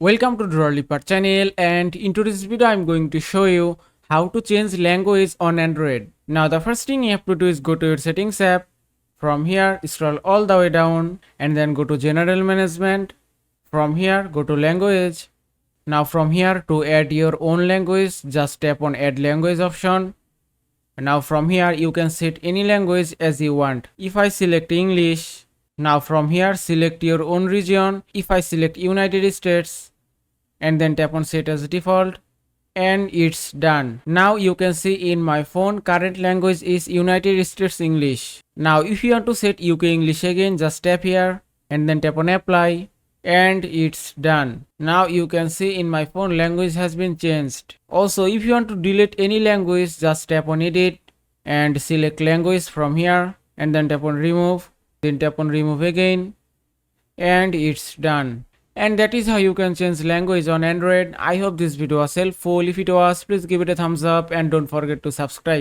Welcome to Drolipar channel, and in today's video I'm going to show you how to change language on Android. Now the first thing you have to do is go to your settings app. From here scroll all the way down and then go to general management. From here go to language. Now from here to add your own language just tap on add language option. Now from here you can set any language as you want. If I select English, now from here select your own region. If I select United States and then tap on set as default, and it's done. Now you can see in my phone current language is United States English. Now if you want to set UK English again, just tap here and then tap on apply, and it's done. Now you can see in my phone language has been changed. Also if you want to delete any language, just tap on edit and select language from here and then tap on remove, then tap on remove again, and it's done. And that is how you can change language on Android. I hope this video was helpful. If it was, please give it a thumbs up and don't forget to subscribe.